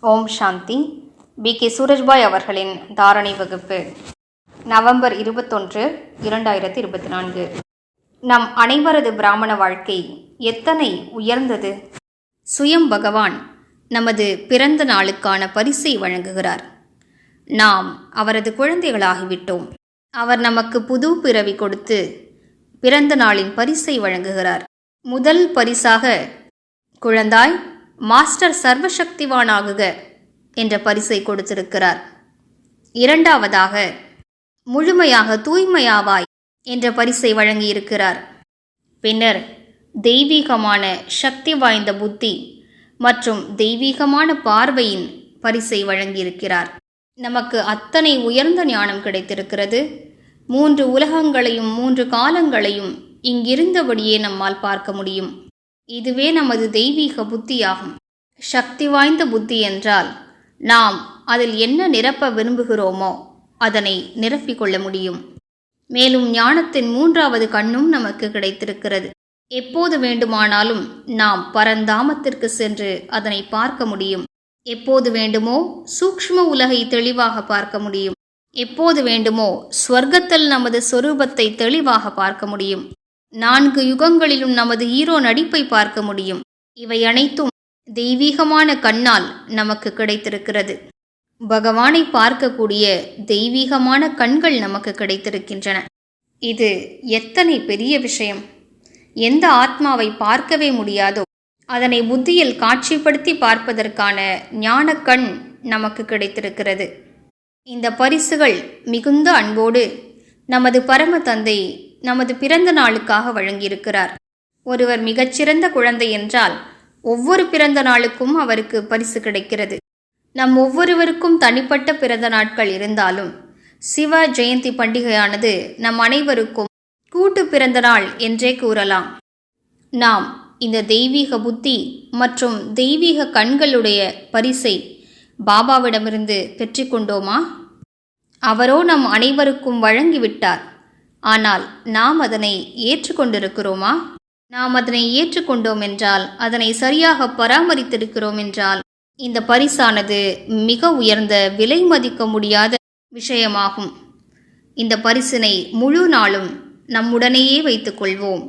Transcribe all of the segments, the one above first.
ஓம் சாந்தி. B.K. Surajbhai அவர்களின் தாரணை வகுப்பு நவம்பர் 21, 2024. நம் அனைவரது பிராமண வாழ்க்கை எத்தனை உயர்ந்தது! சுயம் பகவான் நமது பிறந்த நாளுக்கான பரிசை வழங்குகிறார். நாம் அவரது குழந்தைகளாகிவிட்டோம். அவர் நமக்கு புது பிறவி கொடுத்து பிறந்த நாளின் பரிசை வழங்குகிறார். முதல் பரிசாக, குழந்தாய், மாஸ்டர் சர்வசக்திவானாகுக என்ற பரிசை கொடுத்திருக்கிறார். இரண்டாவதாக, முழுமையாக தூய்மையாவாய் என்ற பரிசை வழங்கியிருக்கிறார். பின்னர் தெய்வீகமான சக்தி வாய்ந்த புத்தி மற்றும் தெய்வீகமான பார்வையின் பரிசை வழங்கியிருக்கிறார். நமக்கு அத்தனை உயர்ந்த ஞானம் கிடைத்திருக்கிறது. 3 உலகங்களையும் 3 காலங்களையும் இங்கிருந்தபடியே நம்மால் பார்க்க முடியும். இதுவே நமது தெய்வீக புத்தியாகும். சக்தி வாய்ந்த புத்தி என்றால் நாம் அதில் என்ன நிரப்ப விரும்புகிறோமோ அதனை நிரப்பிக்கொள்ள முடியும். மேலும் ஞானத்தின் 3வது கண்ணும் நமக்கு கிடைத்திருக்கிறது. எப்போது வேண்டுமானாலும் நாம் பரந்தாமத்திற்கு சென்று அதனை பார்க்க முடியும். எப்போது வேண்டுமோ சூக்ஷ்ம உலகை தெளிவாக பார்க்க முடியும். எப்போது வேண்டுமோ ஸ்வர்க்கத்தில் நமது சொரூபத்தை தெளிவாக பார்க்க முடியும். 4 யுகங்களிலும் நமது ஹீரோ நடிப்பை பார்க்க முடியும். இவை அனைத்தும் தெய்வீகமான கண்ணால் நமக்கு கிடைத்திருக்கிறது. பகவானை பார்க்கக்கூடிய தெய்வீகமான கண்கள் நமக்கு கிடைத்திருக்கின்றன. இது எத்தனை பெரிய விஷயம்! எந்த ஆத்மாவை பார்க்கவே முடியாதோ அதனை புத்தியில் காட்சிப்படுத்தி பார்ப்பதற்கான ஞான கண் நமக்கு கிடைத்திருக்கிறது. இந்த பரிசுகள் மிகுந்த அன்போடு நமது பரம தந்தை நமது பிறந்த நாளுக்காக வழங்கியிருக்கிறார். ஒருவர் மிகச்சிறந்த குழந்தை என்றால் ஒவ்வொரு பிறந்த நாளுக்கும் அவருக்கு பரிசு கிடைக்கிறது. நம் ஒவ்வொருவருக்கும் தனிப்பட்ட பிறந்த நாட்கள் இருந்தாலும் சிவ ஜெயந்தி பண்டிகையானது நம் அனைவருக்கும் கூட்டு பிறந்த நாள் என்றே கூறலாம். நாம் இந்த தெய்வீக புத்தி மற்றும் தெய்வீக கண்களுடைய பரிசை பாபாவிடமிருந்து பெற்றுக்கொண்டோமா? அவரோ நம் அனைவருக்கும் வழங்கிவிட்டார். ஆனால் நாம் அதனை ஏற்றுக்கொண்டிருக்கிறோமா? நாம் அதனை ஏற்றுக்கொண்டோம் என்றால், அதனை சரியாக பராமரித்திருக்கிறோம் என்றால், இந்த பரிசானது மிக உயர்ந்த விலை மதிக்க முடியாத விஷயமாகும். இந்த பரிசினை முழு நாளும் நம்முடனேயே வைத்துக் கொள்வோம்.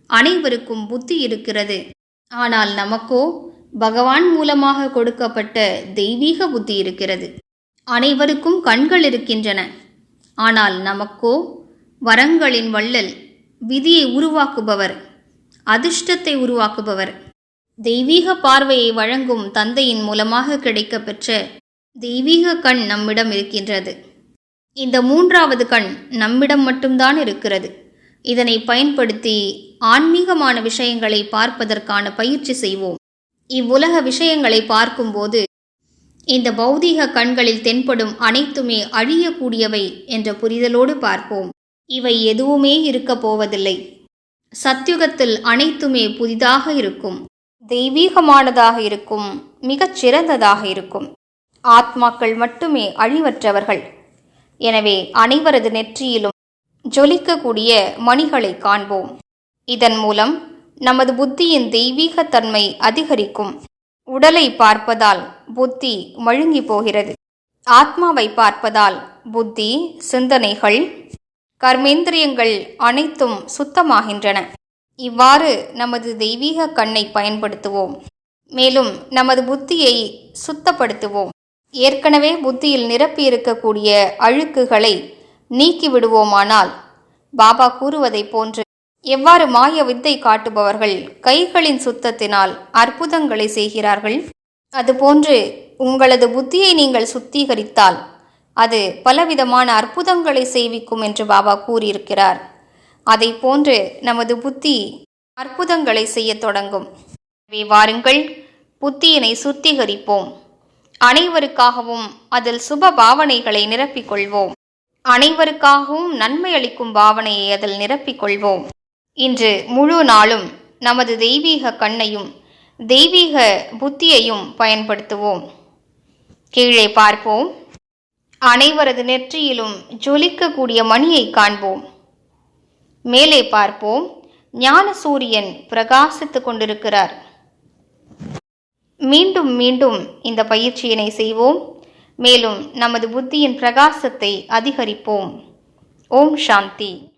அனைவருக்கும் புத்தி இருக்கிறது. ஆனால் நமக்கோ பகவான் மூலமாக கொடுக்கப்பட்ட தெய்வீக புத்தி இருக்கிறது. அனைவருக்கும் கண்கள் இருக்கின்றன. ஆனால் நமக்கோ வரங்களின் வள்ளல், விதியை உருவாக்குபவர், அதிர்ஷ்டத்தை உருவாக்குபவர், தெய்வீக பார்வையை வழங்கும் தந்தையின் மூலமாக கிடைக்கப்பெற்ற தெய்வீக கண் நம்மிடம் இருக்கின்றது. இந்த 3வது கண் நம்மிடம் மட்டும்தான் இருக்கிறது. இதனை பயன்படுத்தி ஆன்மீகமான விஷயங்களை பார்ப்பதற்கான பயிற்சி செய்வோம். இவ்வுலக விஷயங்களை பார்க்கும்போது இந்த பௌதீக கண்களில் தென்படும் அனைத்துமே அழியக்கூடியவை என்ற புரிதலோடு பார்ப்போம். இவை எதுவுமே இருக்கப் போவதில்லை. சத்யுகத்தில் அனைத்துமே புதிதாக இருக்கும், தெய்வீகமானதாக இருக்கும், மிகச் சிறந்ததாக இருக்கும். ஆத்மாக்கள் மட்டுமே அழிவற்றவர்கள். எனவே அனைவரது நெற்றியிலும் ஜொலிக்கக்கூடிய மணிகளை காண்போம். இதன் மூலம் நமது புத்தியின் தெய்வீக தன்மை அதிகரிக்கும். உடலை பார்ப்பதால் புத்தி மழுங்கி போகிறது. ஆத்மாவை பார்ப்பதால் புத்தி, சிந்தனைகள், கர்மேந்திரியங்கள் அனைத்தும் சுத்தமாகின்றன. இவ்வாறு நமது தெய்வீக கண்ணை பயன்படுத்துவோம். மேலும் நமது புத்தியை சுத்தப்படுத்துவோம். ஏற்கனவே புத்தியில் நிரப்பியிருக்கக்கூடிய அழுக்குகளை நீக்கிவிடுவோமானால், பாபா கூறுவதைப் போன்று, எவ்வாறு மாய வித்தை காட்டுபவர்கள் கைகளின் சுத்தத்தினால் அற்புதங்களை செய்கிறார்கள், அதுபோன்று உங்களது புத்தியை நீங்கள் சுத்திகரித்தால் அது பலவிதமான அற்புதங்களை செய்விக்கும் என்று பாபா கூறியிருக்கிறார். அதை போன்று நமது புத்தி அற்புதங்களை செய்ய தொடங்கும். எனவே வாருங்கள், புத்தியினை சுத்திகரிப்போம். அனைவருக்காகவும் அதில் சுப பாவனைகளை நிரப்பிக்கொள்வோம். அனைவருக்காகவும் நன்மை அளிக்கும் பாவனையை அதில் நிரப்பிக்கொள்வோம். இன்று முழு நாளும் நமது தெய்வீக கண்ணையும் தெய்வீக புத்தியையும் பயன்படுத்துவோம். கீழே பார்ப்போம். அனைவரது நெற்றியிலும் ஜொலிக்கக்கூடிய மணியை காண்போம். மேலே பார்ப்போம். ஞான சூரியன் பிரகாசித்துக் கொண்டிருக்கிறார். மீண்டும் மீண்டும் இந்த பயிற்சியினை செய்வோம். மேலும் நமது புத்தியின் பிரகாசத்தை அதிகரிப்போம். ஓம் சாந்தி.